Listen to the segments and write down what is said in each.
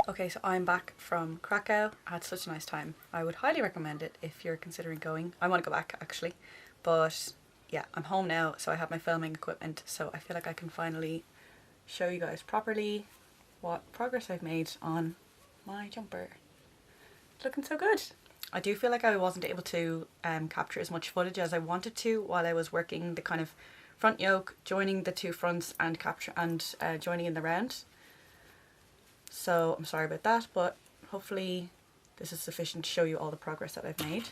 Okay, so I'm back from Krakow. I had such a nice time. I would highly recommend it if you're considering going. I want to go back actually, but yeah, I'm home now, so I have my filming equipment, so I feel like I can finally show you guys properly what progress I've made on my jumper. It's looking so good. I do feel like I wasn't able to capture as much footage as I wanted to while I was working the kind of front yoke, joining the two fronts and joining in the round. So I'm sorry about that, but hopefully this is sufficient to show you all the progress that I've made.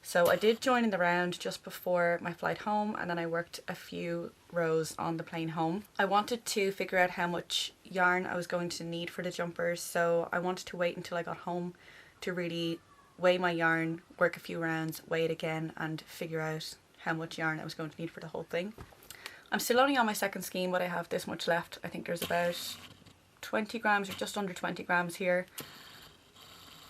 So I did join in the round just before my flight home, and then I worked a few rows on the plane home. I wanted to figure out how much yarn I was going to need for the jumpers, so I wanted to wait until I got home to really weigh my yarn, work a few rounds, weigh it again, and figure out how much yarn I was going to need for the whole thing. I'm still only on my second skein, but I have this much left. I think there's about 20 grams or just under 20 grams here.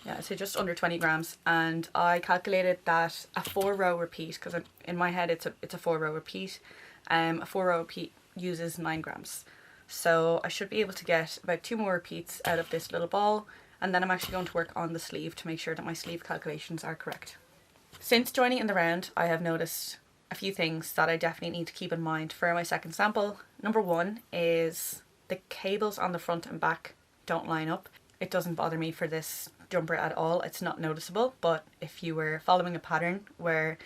Yeah, so just under 20 grams, and I calculated that a 4-row repeat, because in my head it's a 4-row repeat. A 4-row repeat uses 9 grams, so I should be able to get about 2 more repeats out of this little ball, and then I'm actually going to work on the sleeve to make sure that my sleeve calculations are correct. Since joining in the round, I have noticed a few things that I definitely need to keep in mind for my second sample. Number one is the cables on the front and back don't line up. It doesn't bother me for this jumper at all. It's not noticeable, but if you were following a pattern where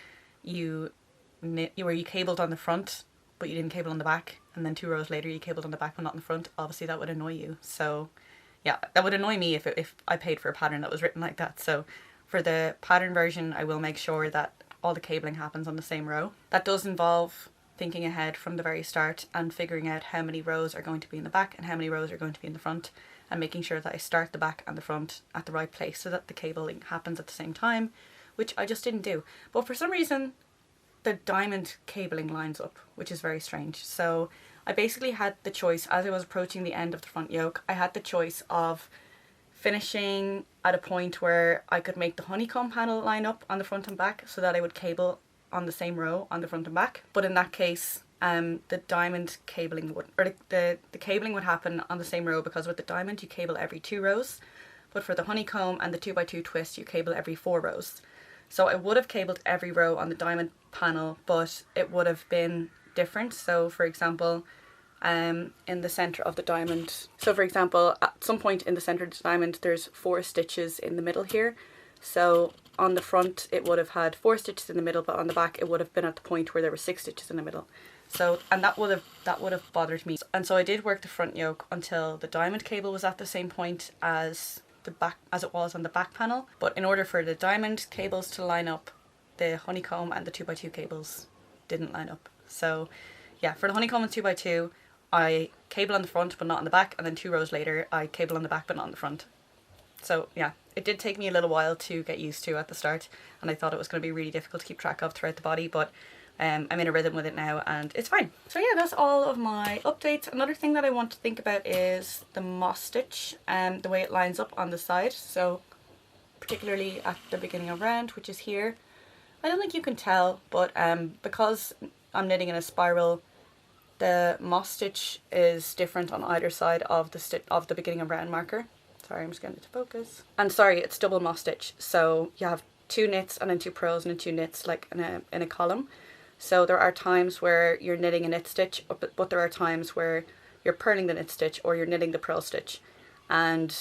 you cabled on the front but you didn't cable on the back, and then 2 rows later you cabled on the back but not in the front, obviously that would annoy you. So yeah, that would annoy me if I paid for a pattern that was written like that. So for the pattern version, I will make sure that all the cabling happens on the same row. That does involve thinking ahead from the very start and figuring out how many rows are going to be in the back and how many rows are going to be in the front, and making sure that I start the back and the front at the right place so that the cabling happens at the same time, which I just didn't do. But for some reason the diamond cabling lines up, which is very strange. So I basically had the choice, as I was approaching the end of the front yoke, I had the choice of finishing at a point where I could make the honeycomb panel line up on the front and back so that I would cable on the same row on the front and back. But in that case, the diamond cabling would, or the cabling would happen on the same row, because with the diamond you cable every 2 rows, but for the honeycomb and the 2x2 twist you cable every 4 rows. So I would have cabled every row on the diamond panel, but it would have been different. So for example, in the center of the diamond, at some point in the center of the diamond there's 4 stitches in the middle here. So on the front it would have had 4 stitches in the middle, but on the back it would have been at the point where there were 6 stitches in the middle. So, and that would have bothered me. And so I did work the front yoke until the diamond cable was at the same point as the back, as it was on the back panel. But in order for the diamond cables to line up, the honeycomb and the 2x2 cables didn't line up. So yeah, for the honeycomb and 2x2, I cable on the front but not on the back, and then 2 rows later I cable on the back but not on the front. So yeah, it did take me a little while to get used to at the start, and I thought it was going to be really difficult to keep track of throughout the body, but I'm in a rhythm with it now and it's fine. So yeah, that's all of my updates. Another thing that I want to think about is the moss stitch and the way it lines up on the side. So particularly at the beginning of round, which is here. I don't think you can tell, but because I'm knitting in a spiral, the moss stitch is different on either side of the beginning of round marker. Sorry, I'm just getting it to focus. And sorry, it's double moss stitch. So you have 2 knits and then 2 purls and then 2 knits, like in a column. So there are times where you're knitting a knit stitch, but there are times where you're purling the knit stitch or you're knitting the purl stitch. And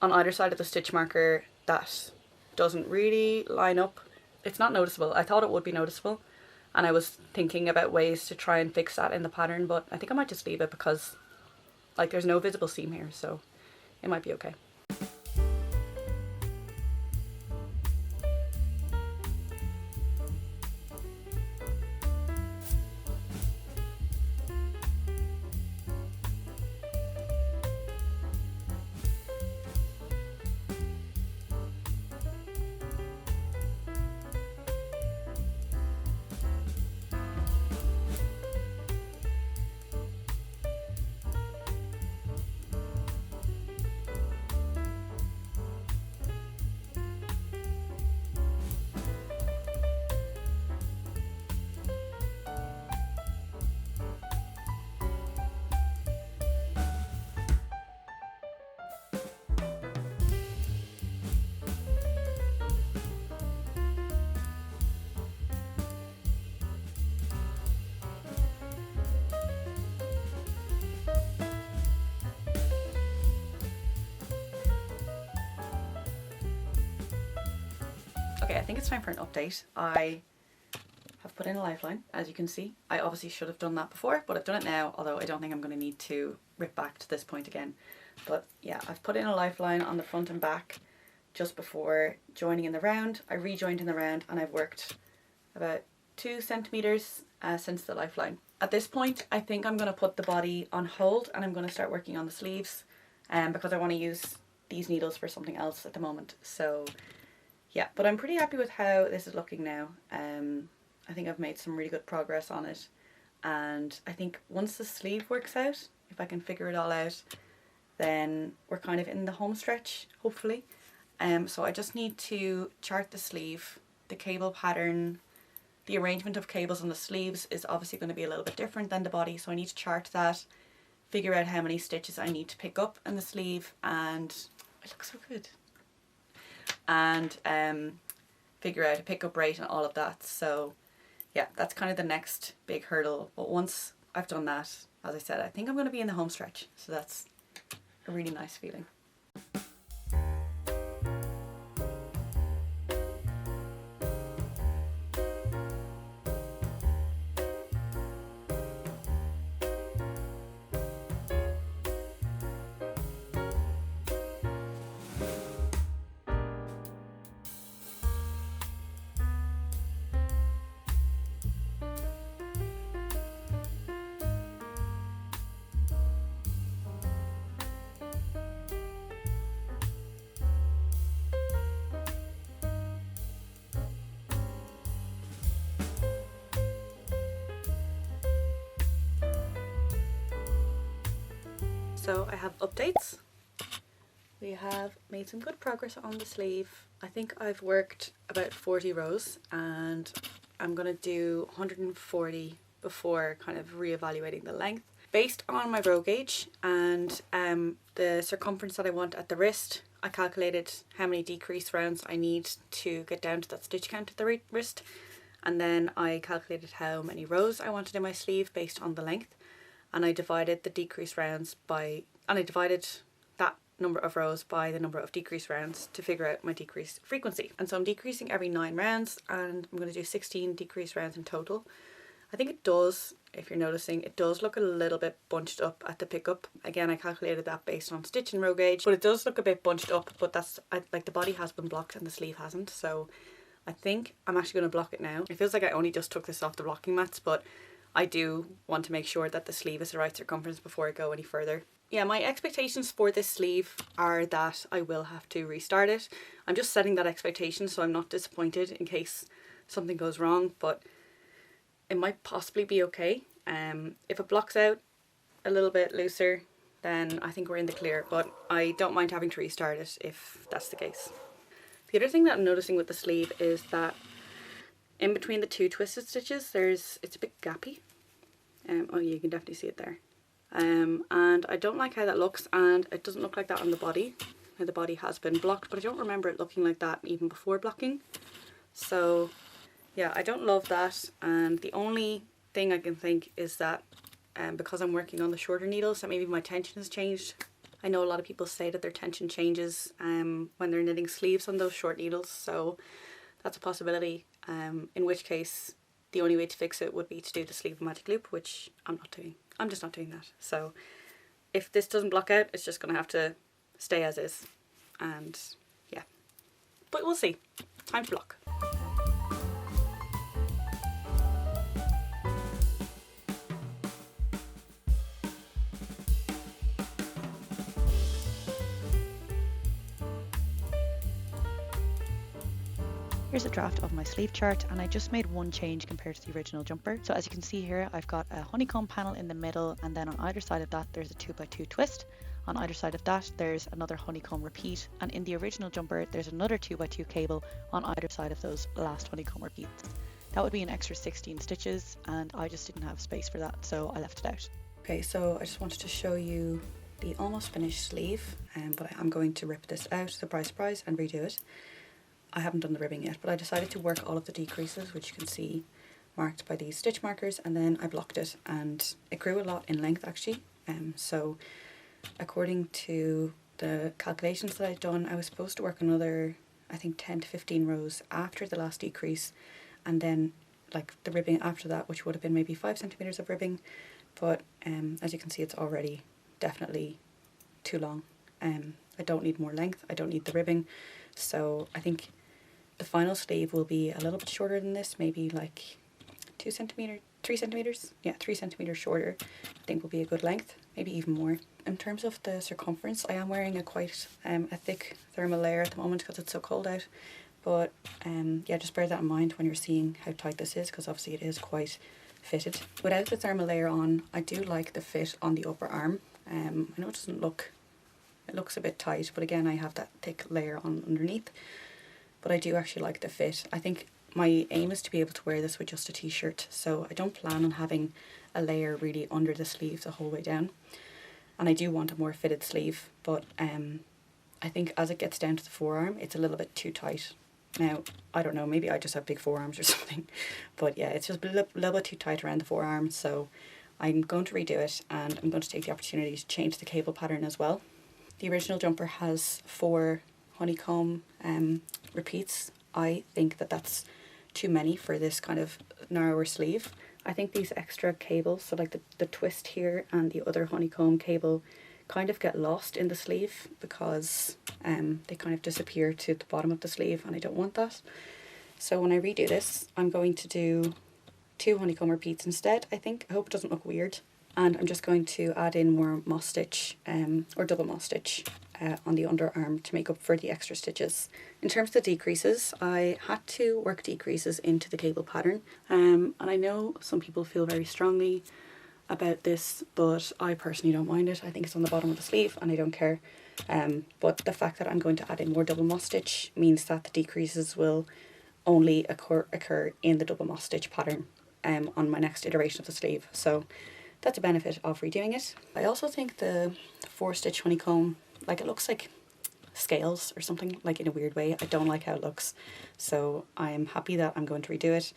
on either side of the stitch marker, that doesn't really line up. It's not noticeable. I thought it would be noticeable, and I was thinking about ways to try and fix that in the pattern, but I think I might just leave it because like there's no visible seam here, so it might be okay. think it's time for an update. I have put in a lifeline, as you can see. I obviously should have done that before, but I've done it now, although I don't think I'm going to need to rip back to this point again. But yeah, I've put in a lifeline on the front and back just before joining in the round. I rejoined in the round and I've worked about 2 centimeters since the lifeline. At this point, I think I'm going to put the body on hold and I'm going to start working on the sleeves because I want to use these needles for something else at the moment. So yeah, but I'm pretty happy with how this is looking now. I think I've made some really good progress on it, and I think once the sleeve works out, if I can figure it all out, then we're kind of in the home stretch, hopefully. So I just need to chart the sleeve, the cable pattern. The arrangement of cables on the sleeves is obviously going to be a little bit different than the body, so I need to chart that, figure out how many stitches I need to pick up in the sleeve, and it looks so good. And figure out a pickup rate and all of that. So yeah, that's kind of the next big hurdle. But once I've done that, as I said, I think I'm going to be in the home stretch. So that's a really nice feeling. So I have updates. We have made some good progress on the sleeve. I think I've worked about 40 rows and I'm going to do 140 before kind of re-evaluating the length. Based on my row gauge and the circumference that I want at the wrist, I calculated how many decrease rounds I need to get down to that stitch count at the wrist, and then I calculated how many rows I wanted in my sleeve based on the length, and I divided the decrease rounds by, and I divided that number of rows by the number of decrease rounds to figure out my decrease frequency. And so I'm decreasing every 9 rounds and I'm going to do 16 decrease rounds in total. I think it does, if you're noticing, it does look a little bit bunched up at the pickup. Again, I calculated that based on stitch and row gauge, but it does look a bit bunched up, but that's, like, the body has been blocked and the sleeve hasn't. So I think I'm actually going to block it now. It feels like I only just took this off the blocking mats, but I do want to make sure that the sleeve is the right circumference before I go any further. Yeah, my expectations for this sleeve are that I will have to restart it. I'm just setting that expectation so I'm not disappointed in case something goes wrong, but it might possibly be okay. If it blocks out a little bit looser, then I think we're in the clear, but I don't mind having to restart it if that's the case. The other thing that I'm noticing with the sleeve is that in between the 2 twisted stitches, it's a bit gappy. Oh yeah, you can definitely see it there. And I don't like how that looks, and it doesn't look like that on the body. Now the body has been blocked, but I don't remember it looking like that even before blocking. So yeah, I don't love that, and the only thing I can think is that because I'm working on the shorter needles, that maybe my tension has changed. I know a lot of people say that their tension changes when they're knitting sleeves on those short needles, so that's a possibility, in which case the only way to fix it would be to do the sleeve magic loop, which I'm not doing. I'm just not doing that. So if this doesn't block out, it's just going to have to stay as is, and yeah, but we'll see. Time to block. Here's a draft of my sleeve chart, and I just made one change compared to the original jumper. So as you can see here, I've got a honeycomb panel in the middle, and then on either side of that there's a 2x2 twist. On either side of that there's another honeycomb repeat, and in the original jumper there's another 2x2 cable on either side of those last honeycomb repeats. That would be an extra 16 stitches, and I just didn't have space for that, so I left it out. Okay, so I just wanted to show you the almost finished sleeve, but I'm going to rip this out, surprise, and redo it. I haven't done the ribbing yet, but I decided to work all of the decreases, which you can see marked by these stitch markers, and then I blocked it, and it grew a lot in length actually. So according to the calculations that I'd done, I was supposed to work another I think 10 to 15 rows after the last decrease, and then like the ribbing after that, which would have been maybe 5 centimeters of ribbing. But as you can see, it's already definitely too long. I don't need more length, I don't need the ribbing. So I think the final sleeve will be a little bit shorter than this, maybe like 3 centimeters. Yeah, 3 centimeters shorter, I think will be a good length, maybe even more. In terms of the circumference, I am wearing a quite a thick thermal layer at the moment because it's so cold out. But yeah, just bear that in mind when you're seeing how tight this is, because obviously it is quite fitted. Without the thermal layer on, I do like the fit on the upper arm. I know it doesn't look, it looks a bit tight, but again, I have that thick layer on underneath. But I do actually like the fit. I think my aim is to be able to wear this with just a t-shirt, so I don't plan on having a layer really under the sleeve the whole way down. And I do want a more fitted sleeve, but I think as it gets down to the forearm, it's a little bit too tight. Now, I don't know, maybe I just have big forearms or something, but yeah, it's just a little bit too tight around the forearm, so I'm going to redo it, and I'm going to take the opportunity to change the cable pattern as well. The original jumper has 4 honeycomb repeats. I think that that's too many for this kind of narrower sleeve. I think these extra cables, so like the twist here and the other honeycomb cable, kind of get lost in the sleeve because they kind of disappear to the bottom of the sleeve, and I don't want that. So when I redo this, I'm going to do 2 honeycomb repeats instead, I think. I hope it doesn't look weird. And I'm just going to add in more moss stitch or double moss stitch on the underarm to make up for the extra stitches. In terms of the decreases, I had to work decreases into the cable pattern, and I know some people feel very strongly about this, but I personally don't mind it. I think it's on the bottom of the sleeve and I don't care. But the fact that I'm going to add in more double moss stitch means that the decreases will only occur in the double moss stitch pattern on my next iteration of the sleeve. So that's a benefit of redoing it. I also think the 4 stitch honeycomb, like, it looks like scales or something, like in a weird way. I don't like how it looks, so I'm happy that I'm going to redo it.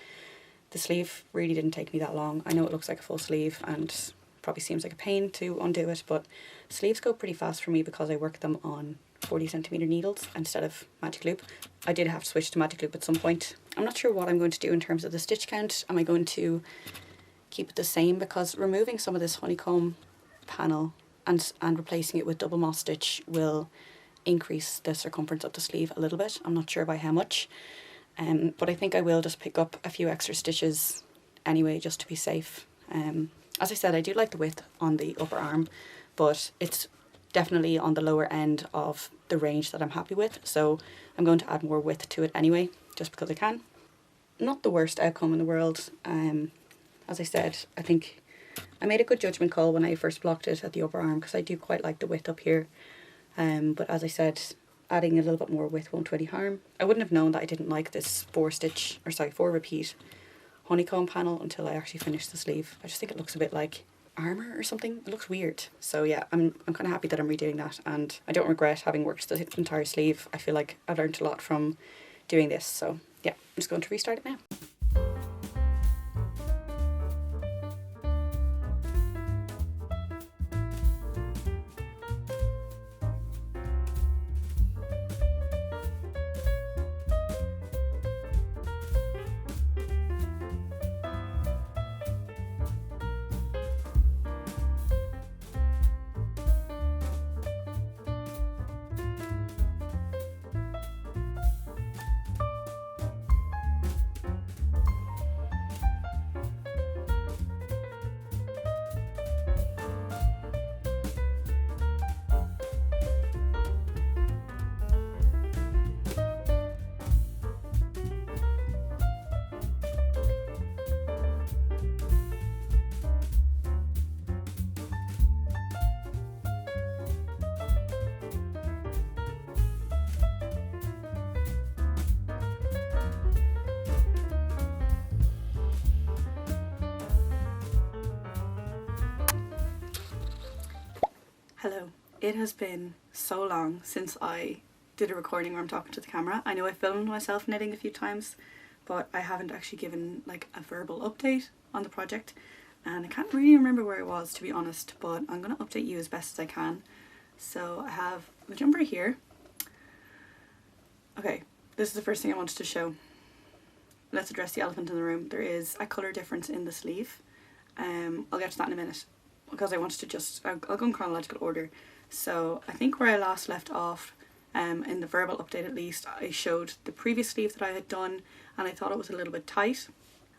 The sleeve really didn't take me that long. I know it looks like a full sleeve and probably seems like a pain to undo it, but sleeves go pretty fast for me because I work them on 40 centimeter needles instead of magic loop. I did have to switch to magic loop at some point. I'm not sure what I'm going to do in terms of the stitch count. Am I going to keep it the same? Because removing some of this honeycomb panel and replacing it with double moss stitch will increase the circumference of the sleeve a little bit. I'm not sure by how much, but I think I will just pick up a few extra stitches anyway, just to be safe. As I said, I do like the width on the upper arm, but it's definitely on the lower end of the range that I'm happy with, so I'm going to add more width to it anyway, just because I can. Not the worst outcome in the world. As I said, I think I made a good judgment call when I first blocked it at the upper arm, because I do quite like the width up here. But as I said, adding a little bit more width won't really harm. I wouldn't have known that I didn't like this 4 repeat honeycomb panel until I actually finished the sleeve. I just think it looks a bit like armour or something. It looks weird. So yeah, I'm kind of happy that I'm redoing that, and I don't regret having worked the entire sleeve. I feel like I've learned a lot from doing this, so yeah, I'm just going to restart it now. Hello. It has been so long since I did a recording where I'm talking to the camera. I know I filmed myself knitting a few times, but I haven't actually given like a verbal update on the project, and I can't really remember where I was, to be honest, but I'm going to update you as best as I can. So I have the jumper here. Okay, this is the first thing I wanted to show. Let's address the elephant in the room. There is a colour difference in the sleeve. I'll get to that in a minute, because I wanted to just, I'll go in chronological order. So I think where I last left off, in the verbal update at least, I showed the previous sleeve that I had done, and I thought it was a little bit tight.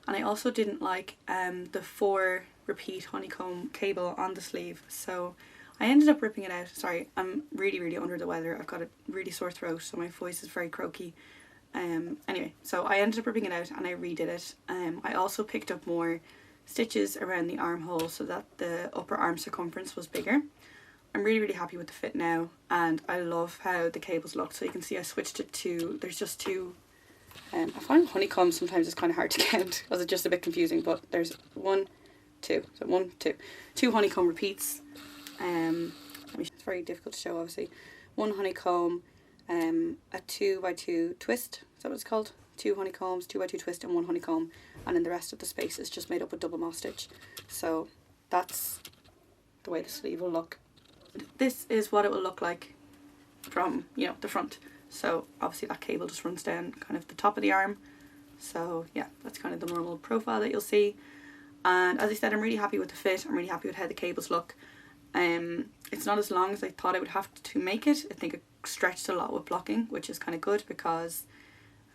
And I also didn't like the 4 repeat honeycomb cable on the sleeve, so I ended up ripping it out. Sorry, I'm really under the weather. I've got a really sore throat, so my voice is very croaky. Anyway, so I ended up ripping it out and I redid it. I also picked up more stitches around the armhole so that the upper arm circumference was bigger. I'm really happy with the fit now, and I love how the cables look. So you can see I switched it to, there's just 2, I find honeycombs sometimes it's kind of hard to count because it's just a bit confusing, but there's 1, 2, so 1, 2, 2 honeycomb repeats. It's very difficult to show obviously. 1 honeycomb, a 2x2 twist, is that what it's called? 2 honeycombs, 2x2 twist and 1 honeycomb, and then the rest of the space is just made up with double moss stitch. So that's the way the sleeve will look. This is what it will look like from, you know, the front. So obviously that cable just runs down kind of the top of the arm. So yeah, that's kind of the normal profile that you'll see. And as I said, I'm really happy with the fit. I'm really happy with how the cables look. It's not as long as I thought I would have to make it. I think it stretched a lot with blocking, which is kind of good because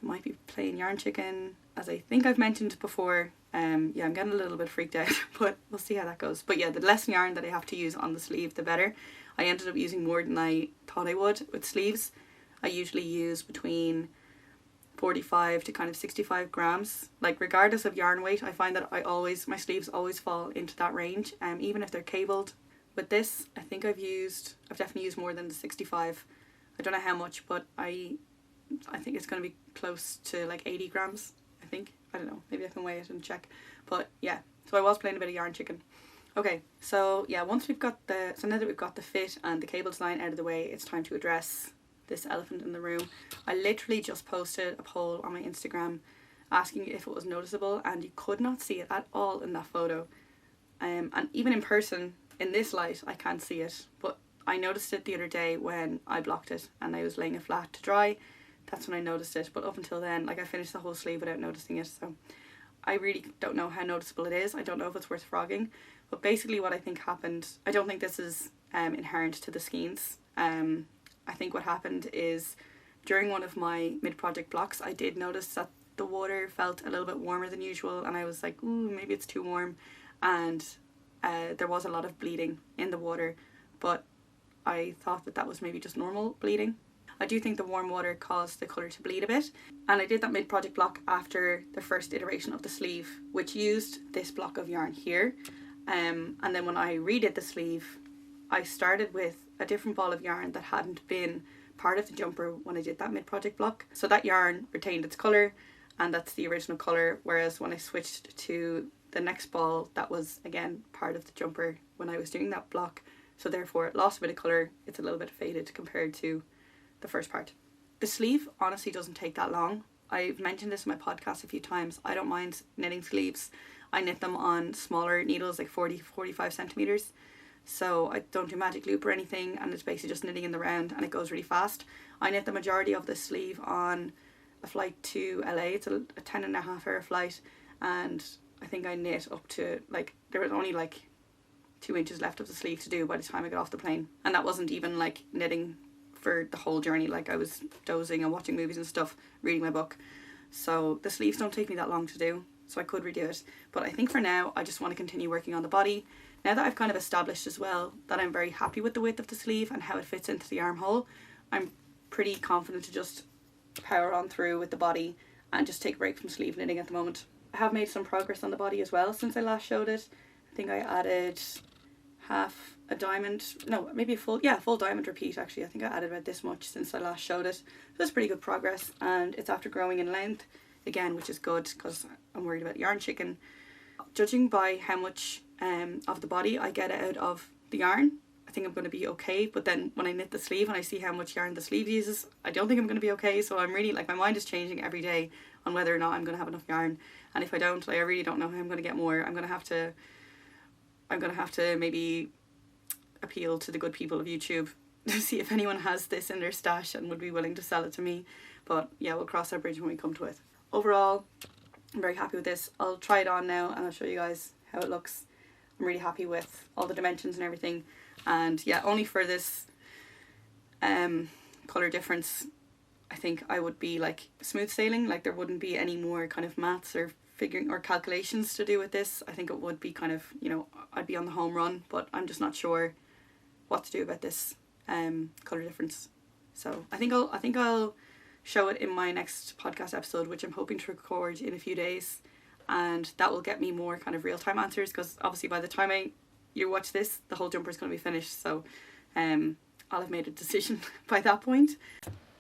I might be playing yarn chicken, as I think I've mentioned before. Yeah, I'm getting a little bit freaked out, but we'll see how that goes. But yeah, the less yarn that I have to use on the sleeve, the better. I ended up using more than I thought I would with sleeves. I usually use between 45 to kind of 65 grams. Like regardless of yarn weight, I find that my sleeves always fall into that range, even if they're cabled. With this, I think I've definitely used more than the 65. I don't know how much, but I think it's going to be close to like 80 grams, I think. I don't know, maybe I can weigh it and check. But yeah, so I was playing a bit of yarn chicken. Okay, so yeah, now that we've got the fit and the cable design out of the way, it's time to address this elephant in the room. I literally just posted a poll on my Instagram asking if it was noticeable, and you could not see it at all in that photo. And even in person, in this light, I can't see it, but I noticed it the other day when I blocked it and I was laying it flat to dry. That's when I noticed it, but up until then, like, I finished the whole sleeve without noticing it, so I really don't know how noticeable it is. I don't know if it's worth frogging, but basically what I think happened, I don't think this is inherent to the skeins. I think what happened is during one of my mid-project blocks, I did notice that the water felt a little bit warmer than usual, and I was like, ooh, maybe it's too warm, and there was a lot of bleeding in the water, but I thought that was maybe just normal bleeding. I do think the warm water caused the colour to bleed a bit, and I did that mid-project block after the first iteration of the sleeve, which used this block of yarn here, and then when I redid the sleeve, I started with a different ball of yarn that hadn't been part of the jumper when I did that mid-project block. So that yarn retained its colour, and that's the original colour, whereas when I switched to the next ball, that was again part of the jumper when I was doing that block, so therefore it lost a bit of colour. It's a little bit faded compared to the first part. The sleeve honestly doesn't take that long. I've mentioned this in my podcast a few times. I don't mind knitting sleeves. I knit them on smaller needles, like 40-45 centimetres, so I don't do magic loop or anything, and it's basically just knitting in the round and it goes really fast. I knit the majority of the sleeve on a flight to LA. It's a 10.5 hour flight, and I think I knit up to, like, there was only like 2 inches left of the sleeve to do by the time I got off the plane, and that wasn't even like knitting for the whole journey. Like, I was dozing and watching movies and stuff, reading my book, so the sleeves don't take me that long to do, so I could redo it. But I think for now I just want to continue working on the body. Now that I've kind of established as well that I'm very happy with the width of the sleeve and how it fits into the armhole, I'm pretty confident to just power on through with the body and just take a break from sleeve knitting at the moment. I have made some progress on the body as well since I last showed it. I think I added half a diamond, no, maybe a full diamond repeat actually. I think I added about this much since I last showed it. So that's pretty good progress, and it's after growing in length again, which is good because I'm worried about yarn chicken. Judging by how much of the body I get out of the yarn, I think I'm going to be okay, but then when I knit the sleeve and I see how much yarn the sleeve uses, I don't think I'm going to be okay. So I'm really, like, my mind is changing every day on whether or not I'm going to have enough yarn, and if I don't, I really don't know how I'm going to get more. I'm going to have to maybe appeal to the good people of YouTube to see if anyone has this in their stash and would be willing to sell it to me. But yeah, we'll cross that bridge when we come to it. Overall, I'm very happy with this. I'll try it on now and I'll show you guys how it looks. I'm really happy with all the dimensions and everything. And yeah, only for this colour difference, I think I would be like smooth sailing. Like there wouldn't be any more kind of maths or figuring or calculations to do with this. I think it would be kind of, you know, I'd be on the home run, but I'm just not sure what to do about this colour difference. So I think I'll show it in my next podcast episode, which I'm hoping to record in a few days, and that will get me more kind of real-time answers, because obviously by the time you watch this, the whole jumper is going to be finished, so I'll have made a decision by that point.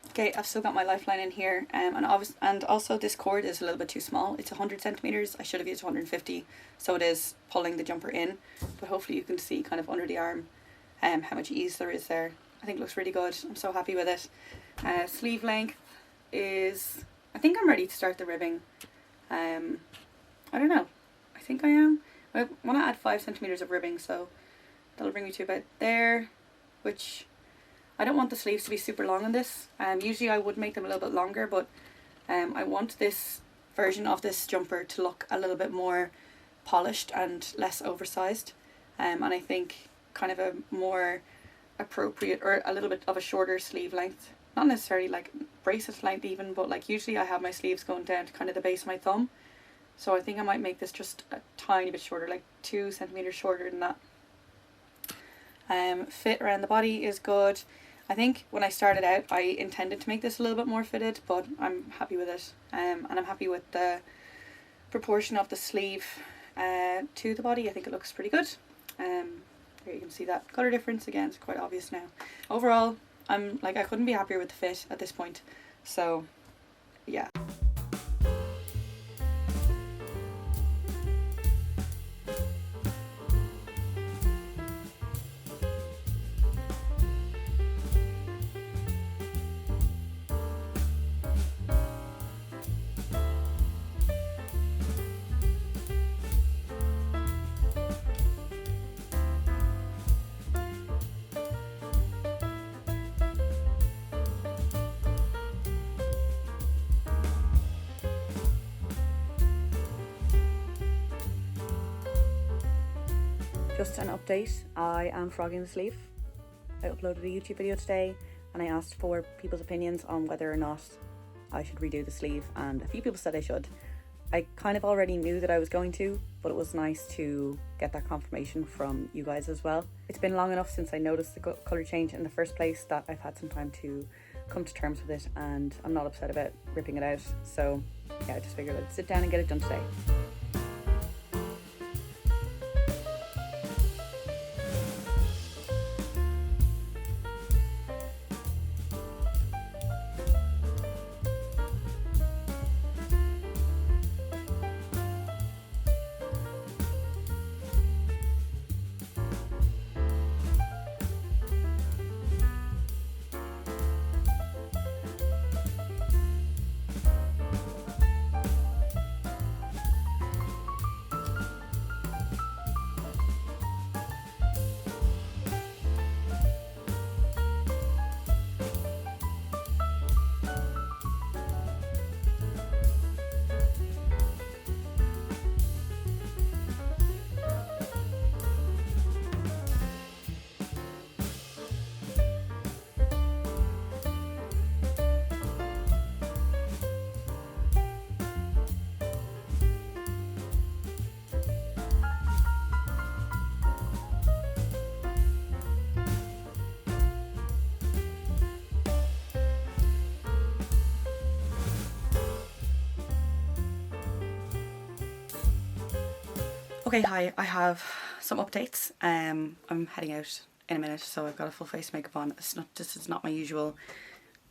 Okay, I've still got my lifeline in here, and also this cord is a little bit too small. It's 100 centimeters. I should have used 150, so it is pulling the jumper in, but hopefully you can see kind of under the arm how much ease there is there. I think it looks really good. I'm so happy with it. Sleeve length is, I think I'm ready to start the ribbing. I don't know, I think I am. I want to add 5 centimeters of ribbing, so that'll bring me to about there, which I don't want the sleeves to be super long on this. Usually I would make them a little bit longer, but I want this version of this jumper to look a little bit more polished and less oversized, and I think kind of a more appropriate, or a little bit of a shorter sleeve length, not necessarily like bracelet length even, but like usually I have my sleeves going down to kind of the base of my thumb, so I think I might make this just a tiny bit shorter, like 2 centimeters shorter than that. Fit around the body is good. I think when I started out I intended to make this a little bit more fitted, but I'm happy with it, and I'm happy with the proportion of the sleeve to the body. I think it looks pretty good. There you can see that colour difference again, it's quite obvious now. Overall, I'm like, I couldn't be happier with the fit at this point, so yeah. Just an update, I am frogging the sleeve. I uploaded a YouTube video today and I asked for people's opinions on whether or not I should redo the sleeve, and a few people said I should. I kind of already knew that I was going to, but it was nice to get that confirmation from you guys as well. It's been long enough since I noticed the colour change in the first place that I've had some time to come to terms with it, and I'm not upset about ripping it out. So yeah, I just figured I'd sit down and get it done today. Okay, hi, I have some updates. I'm heading out in a minute, so I've got a full face makeup on. This is not my usual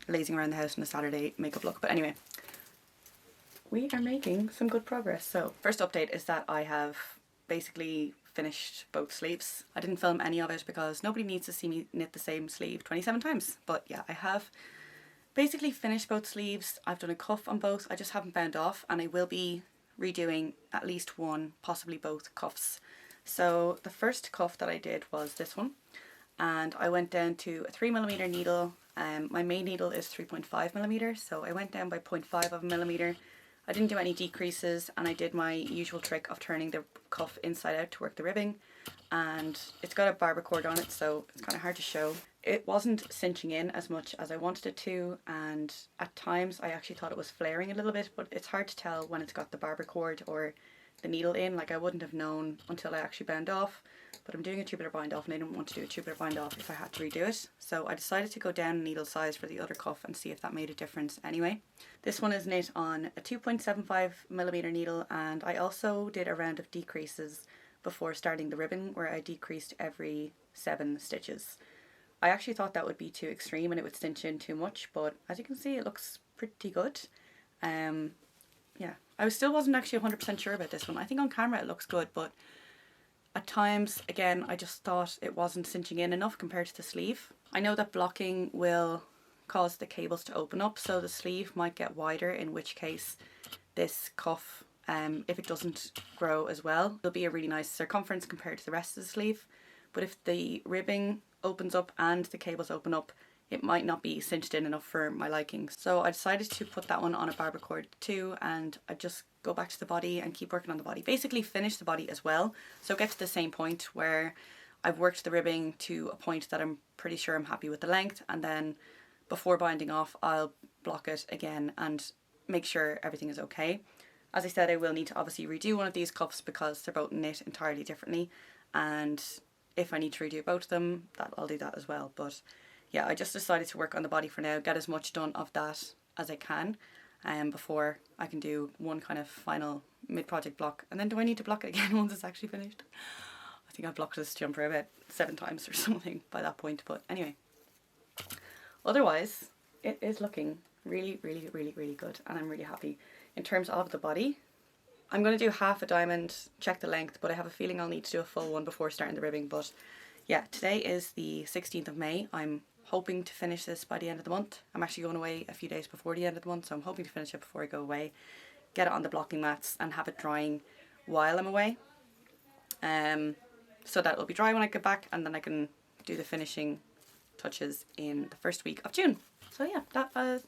lazing around the house on a Saturday makeup look, but anyway, we are making some good progress. So first update is that I have basically finished both sleeves. I didn't film any of it because nobody needs to see me knit the same sleeve 27 times, but yeah, I have basically finished both sleeves. I've done a cuff on both, I just haven't bound off, and I will be redoing at least one, possibly both cuffs. So the first cuff that I did was this one, and I went down to a 3mm needle My main needle is 3.5 millimeters, so I went down by 0.5 of a millimeter. I didn't do any decreases, and I did my usual trick of turning the cuff inside out to work the ribbing, and it's got a barber cord on it, so it's kind of hard to show. It wasn't cinching in as much as I wanted it to, and at times I actually thought it was flaring a little bit, but it's hard to tell when it's got the barber cord or the needle in. Like, I wouldn't have known until I actually bound off, but I'm doing a tubular bind off and I didn't want to do a tubular bind off if I had to redo it, so I decided to go down needle size for the other cuff and see if that made a difference anyway. This one is knit on a 2.75 millimeter needle, and I also did a round of decreases before starting the ribbon where I decreased every 7 stitches. I actually thought that would be too extreme and it would cinch in too much, but as you can see it looks pretty good. Yeah, I still wasn't actually 100% sure about this one. I think on camera it looks good, but at times, again, I just thought it wasn't cinching in enough compared to the sleeve. I know that blocking will cause the cables to open up, so the sleeve might get wider, in which case this cuff, if it doesn't grow as well, it'll be a really nice circumference compared to the rest of the sleeve. But if the ribbing opens up and the cables open up, it might not be cinched in enough for my liking. So I decided to put that one on a barber cord too, and I just go back to the body and keep working on the body. Basically finish the body as well, so get to the same point where I've worked the ribbing to a point that I'm pretty sure I'm happy with the length, and then before binding off I'll block it again and make sure everything is okay. As I said, I will need to obviously redo one of these cuffs because they're both knit entirely differently, and if I need to redo both of them, I'll do that as well. But yeah, I just decided to work on the body for now, get as much done of that as I can before I can do one kind of final mid-project block. And then do I need to block it again once it's actually finished? I think I've blocked this jumper about 7 times or something by that point, but anyway. Otherwise, it is looking really, really, really, really good, and I'm really happy. In terms of the body, I'm going to do half a diamond, check the length, but I have a feeling I'll need to do a full one before starting the ribbing. But yeah, today is the 16th of May. I'm hoping to finish this by the end of the month. I'm actually going away a few days before the end of the month, so I'm hoping to finish it before I go away, get it on the blocking mats and have it drying while I'm away, so that it'll be dry when I get back, and then I can do the finishing touches in the first week of June. So yeah,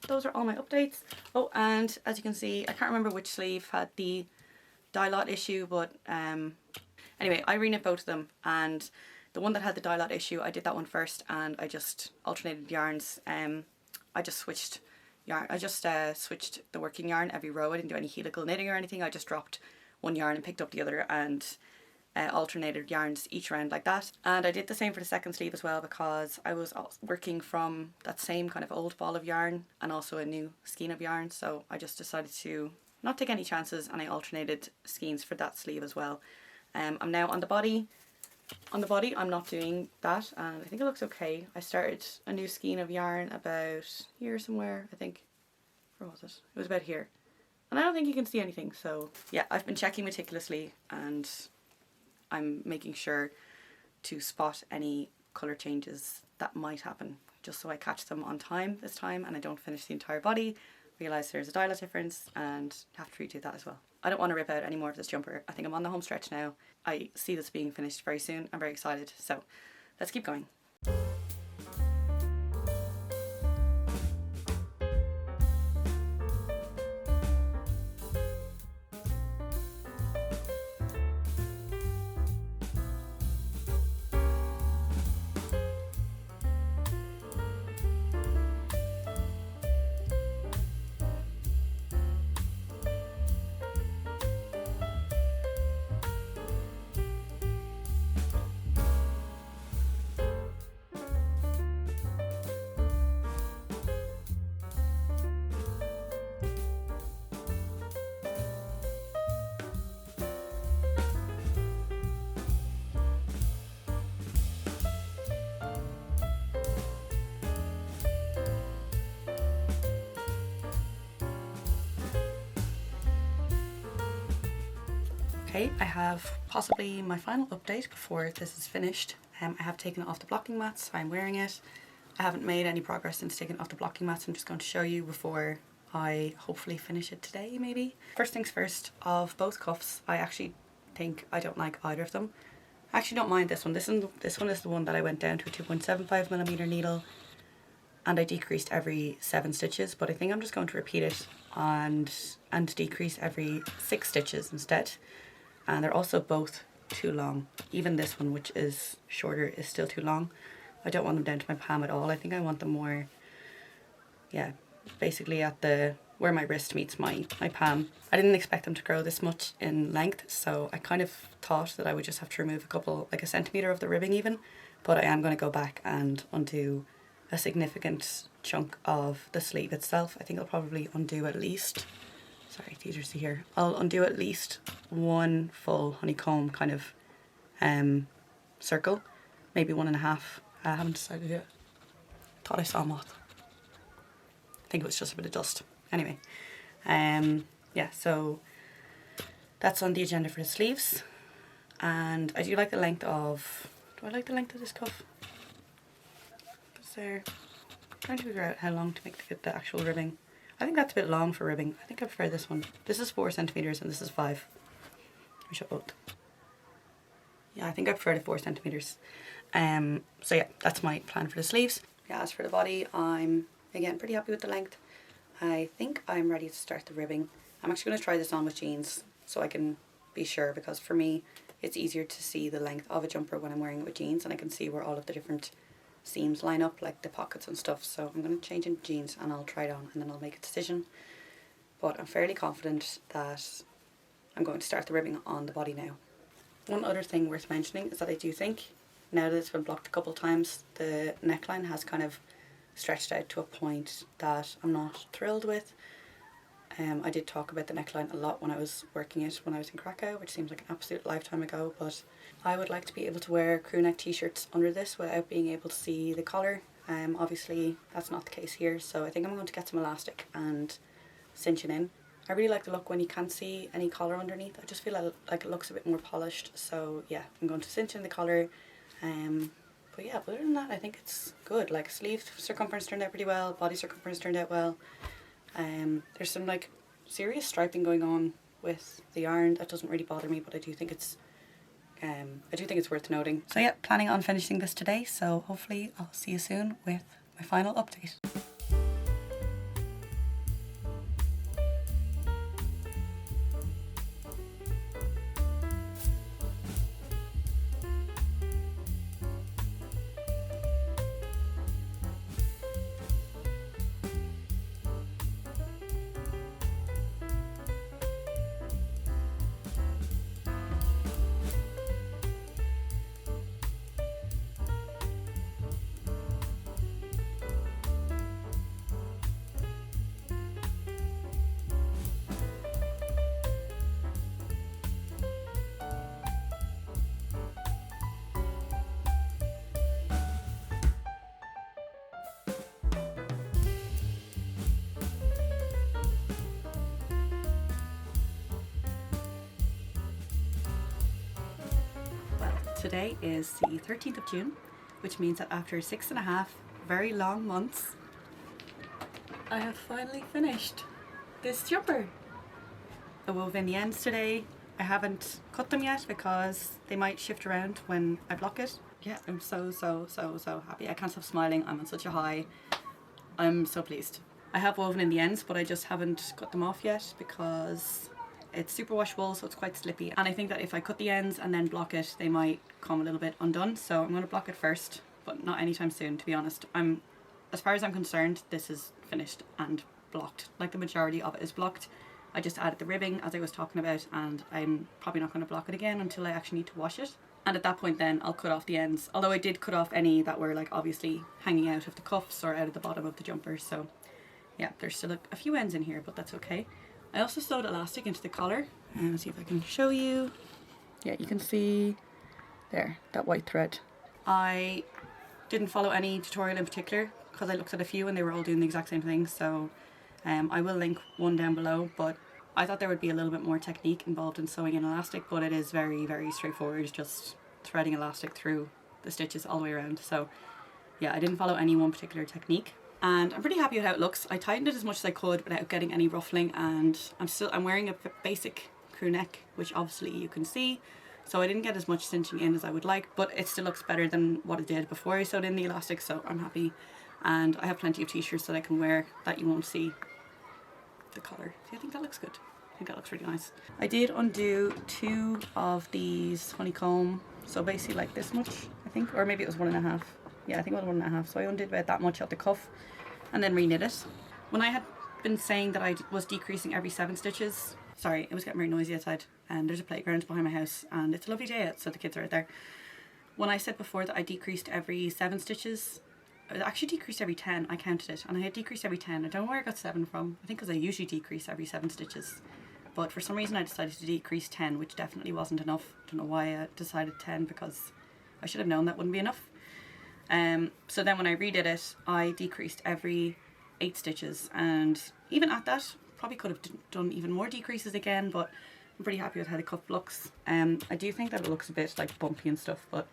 those are all my updates. Oh, and as you can see, I can't remember which sleeve had the dye lot issue, but anyway, I reknit both of them, and the one that had the dye lot issue, I did that one first, and I just alternated yarns. I just switched yarn. I just switched the working yarn every row. I didn't do any helical knitting or anything. I just dropped one yarn and picked up the other, and alternated yarns each round like that. And I did the same for the second sleeve as well, because I was working from that same kind of old ball of yarn and also a new skein of yarn, so I just decided to not take any chances, and I alternated skeins for that sleeve as well. I'm now on the body. On the body I'm not doing that, and I think it looks okay. I started a new skein of yarn about here somewhere, I think. Where was it? It was about here. And I don't think you can see anything, so yeah, I've been checking meticulously, and I'm making sure to spot any colour changes that might happen, just so I catch them on time this time and I don't finish the entire body, realise there's a dye lot difference and have to redo that as well. I don't want to rip out any more of this jumper. I think I'm on the home stretch now. I see this being finished very soon. I'm very excited, so let's keep going. Okay, I have possibly my final update before this is finished. I have taken it off the blocking mats. I'm wearing it. I haven't made any progress since taking it off the blocking mats. I'm just going to show you before I hopefully finish it today, maybe. First things first, of both cuffs, I actually think I don't like either of them. I actually don't mind this one. This one is the one that I went down to a 2.75mm needle. and I decreased every 7 stitches, but I think I'm just going to repeat it and decrease every 6 stitches instead. And they're also both too long. Even this one, which is shorter, is still too long. I don't want them down to my palm at all. I think I want them more, yeah, basically at the where my wrist meets my palm. I didn't expect them to grow this much in length, so I kind of thought that I would just have to remove a couple, like a centimetre of the ribbing even, but I am going to go back and undo a significant chunk of the sleeve itself. I think I'll probably undo at least, sorry it's easier to see here, I'll undo at least 1 full honeycomb kind of circle, maybe 1.5. I haven't decided yet. Thought I saw a moth. I think it was just a bit of dust. Anyway, yeah, so that's on the agenda for the sleeves. And I do like the length of, do I like the length of this cuff? Is there, I'm trying to figure out how long to make the actual ribbing. I think that's a bit long for ribbing. I think I prefer this one. This is 4 centimetres and this is 5. We should both. Yeah, I think I prefer the 4 centimetres. So yeah, that's my plan for the sleeves. Yeah, as for the body, I'm again pretty happy with the length. I think I'm ready to start the ribbing. I'm actually going to try this on with jeans so I can be sure, because for me it's easier to see the length of a jumper when I'm wearing it with jeans, and I can see where all of the different seams line up, like the pockets and stuff. So I'm going to change into jeans and I'll try it on and then I'll make a decision. But I'm fairly confident that I'm going to start the ribbing on the body now. One other thing worth mentioning is that I do think, now that it's been blocked a couple of times, the neckline has kind of stretched out to a point that I'm not thrilled with. I did talk about the neckline a lot when I was working it when I was in Krakow, which seems like an absolute lifetime ago, but I would like to be able to wear crew neck t-shirts under this without being able to see the collar. Obviously that's not the case here, so I think I'm going to get some elastic and cinch it in. I really like the look when you can't see any collar underneath. I just feel like it looks a bit more polished, so yeah, I'm going to cinch in the collar. But yeah, other than that, I think it's good. Like, sleeve circumference turned out pretty well, body circumference turned out well. There's some like serious striping going on with the yarn that doesn't really bother me, but I do think it's worth noting. So yeah, planning on finishing this today, so hopefully I'll see you soon with my final update. Today is the 13th of June, which means that after 6.5 very long months, I have finally finished this jumper. I wove in the ends today. I haven't cut them yet because they might shift around when I block it. Yeah, I'm so happy. I can't stop smiling. I'm on such a high. I'm so pleased. I have woven in the ends, but I just haven't cut them off yet because it's super washable, so it's quite slippy, and I think that if I cut the ends and then block it, they might come a little bit undone, so I'm going to block it first, but not anytime soon, to be honest. As far as I'm concerned, this is finished and blocked. Like, the majority of it is blocked. I just added the ribbing, as I was talking about, and I'm probably not going to block it again until I actually need to wash it. And at that point then, I'll cut off the ends, although I did cut off any that were like obviously hanging out of the cuffs or out of the bottom of the jumper, so yeah, there's still a few ends in here, but that's okay. I also sewed elastic into the collar, and see if I can show you. Yeah, you can see there, that white thread. I didn't follow any tutorial in particular because I looked at a few and they were all doing the exact same thing, so I will link one down below, but I thought there would be a little bit more technique involved in sewing in elastic, but it is very, very straightforward, just threading elastic through the stitches all the way around. So yeah, I didn't follow any one particular technique. And I'm pretty happy with how it looks. I tightened it as much as I could without getting any ruffling, and I'm wearing a basic crew neck, which obviously you can see, so I didn't get as much cinching in as I would like, but it still looks better than what it did before I sewed in the elastic, so I'm happy. And I have plenty of t-shirts that I can wear that you won't see the collar. See, I think that looks good. I think that looks really nice. I did undo 2 of these honeycomb, so basically like this much, I think, or maybe it was 1.5. Yeah, I think it was 1.5. So I undid about that much at the cuff and then reknit it. When I had been saying that I was decreasing every 7 stitches, sorry, it was getting very noisy outside, and there's a playground behind my house and it's a lovely day out, so the kids are out there. When I said before that I decreased every 7 stitches, I actually decreased every 10. I counted it and I had decreased every 10. I don't know where I got 7 from. I think because I usually decrease every 7 stitches, but for some reason I decided to decrease 10, which definitely wasn't enough. I don't know why I decided 10, because I should have known that wouldn't be enough. So then when I redid it, I decreased every 8 stitches, and even at that probably could have done even more decreases again, but I'm pretty happy with how the cuff looks. I do think that it looks a bit like bumpy and stuff, but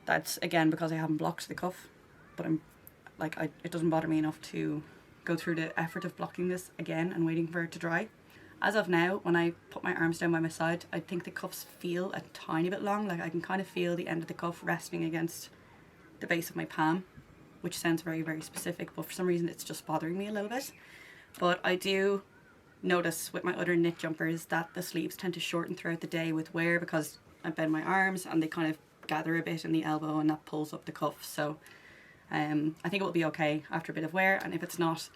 that's again because I haven't blocked the cuff. But I'm like, it doesn't bother me enough to go through the effort of blocking this again and waiting for it to dry. As of now, when I put my arms down by my side, I think the cuffs feel a tiny bit long. Like I can kind of feel the end of the cuff resting against the base of my palm, which sounds very, very specific, but for some reason it's just bothering me a little bit. But I do notice with my other knit jumpers that the sleeves tend to shorten throughout the day with wear, because I bend my arms and they kind of gather a bit in the elbow and that pulls up the cuff. So I think it will be okay after a bit of wear, and if it's not,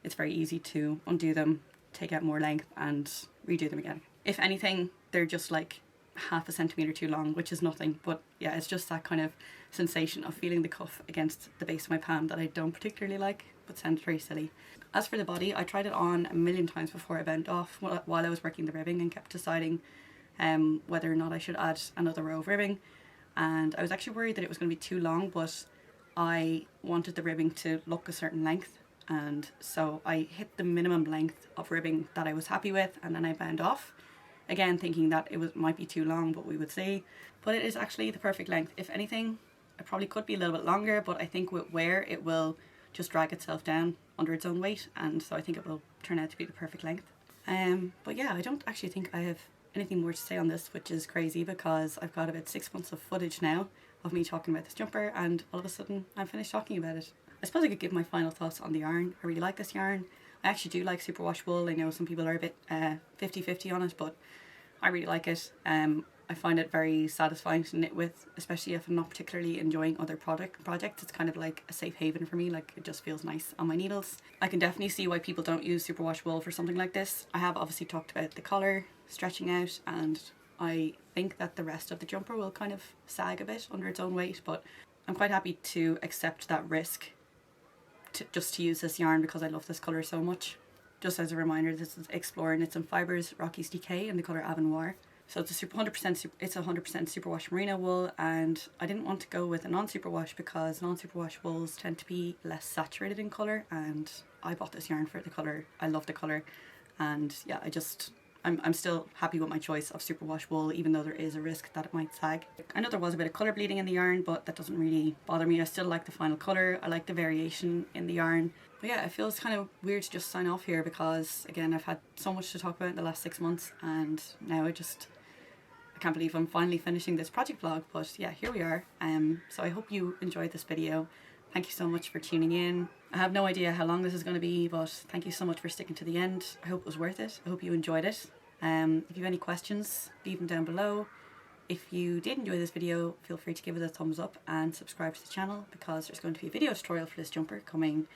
it's very easy to undo them, take out more length and redo them again. If anything, they're just like 0.5 centimetre too long, which is nothing, but yeah, it's just that kind of sensation of feeling the cuff against the base of my palm that I don't particularly like, but sounds very silly. As for the body, I tried it on a million times before I bent off while I was working the ribbing, and kept deciding whether or not I should add another row of ribbing, and I was actually worried that it was going to be too long, but I wanted the ribbing to look a certain length, and so I hit the minimum length of ribbing that I was happy with, and then I bound off, again thinking that it might be too long, but we would see. But it is actually the perfect length. If anything, it probably could be a little bit longer, but I think with wear it will just drag itself down under its own weight, and so I think it will turn out to be the perfect length. But yeah, I don't actually think I have anything more to say on this, which is crazy because I've got about 6 months of footage now of me talking about this jumper, and all of a sudden I'm finished talking about it. I suppose I could give my final thoughts on the yarn. I really like this yarn. I actually do like superwash wool. I know some people are a bit 50-50 on it, but I really like it. I find it very satisfying to knit with, especially if I'm not particularly enjoying other projects. It's kind of like a safe haven for me, like it just feels nice on my needles. I can definitely see why people don't use superwash wool for something like this. I have obviously talked about the collar stretching out, and I think that the rest of the jumper will kind of sag a bit under its own weight, but I'm quite happy to accept that risk just to use this yarn because I love this colour so much. Just as a reminder, this is Explore Knits and Fibres Rocky's Decay in the colour Ava Noir. So it's a 100% superwash merino wool, and I didn't want to go with a non-superwash because non-superwash wools tend to be less saturated in colour, and I bought this yarn for the colour. I love the colour, and yeah, I'm still happy with my choice of superwash wool, even though there is a risk that it might sag. I know there was a bit of colour bleeding in the yarn, but that doesn't really bother me. I still like the final colour. I like the variation in the yarn. But yeah, it feels kind of weird to just sign off here because, again, I've had so much to talk about in the last 6 months, and now I can't believe I'm finally finishing this project vlog. But yeah, here we are. So I hope you enjoyed this video. Thank you so much for tuning in. I have no idea how long this is going to be, but thank you so much for sticking to the end. I hope it was worth it. I hope you enjoyed it. If you have any questions, leave them down below. If you did enjoy this video, feel free to give it a thumbs up and subscribe to the channel, because there's going to be a video tutorial for this jumper coming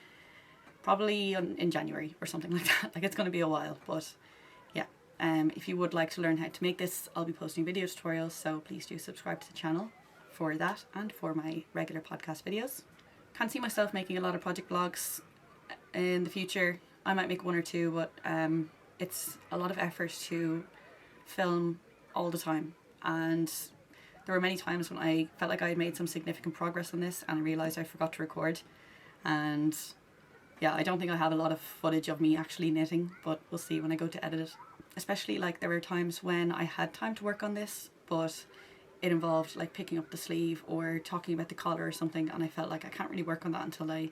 probably in January or something like that. Like, it's going to be a while, but yeah. If you would like to learn how to make this, I'll be posting video tutorials, so please do subscribe to the channel for that and for my regular podcast videos. Can't see myself making a lot of project vlogs in the future. I might make 1 or 2, but it's a lot of effort to film all the time, and there were many times when I felt like I had made some significant progress on this and I realised I forgot to record. And yeah, I don't think I have a lot of footage of me actually knitting, but we'll see when I go to edit it. Especially, like, there were times when I had time to work on this, but it involved like picking up the sleeve or talking about the collar or something, and I felt like I can't really work on that until I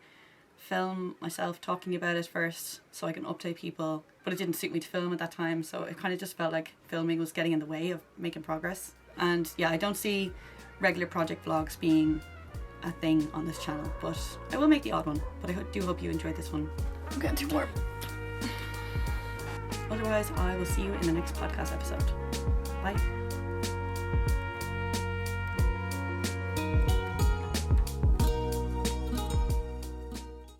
film myself talking about it first so I can update people. But it didn't suit me to film at that time, so it kind of just felt like filming was getting in the way of making progress. And yeah, I don't see regular project vlogs being a thing on this channel, but I will make the odd one. But I do hope you enjoyed this one. I'm getting too warm. Otherwise, I will see you in the next podcast episode. Bye.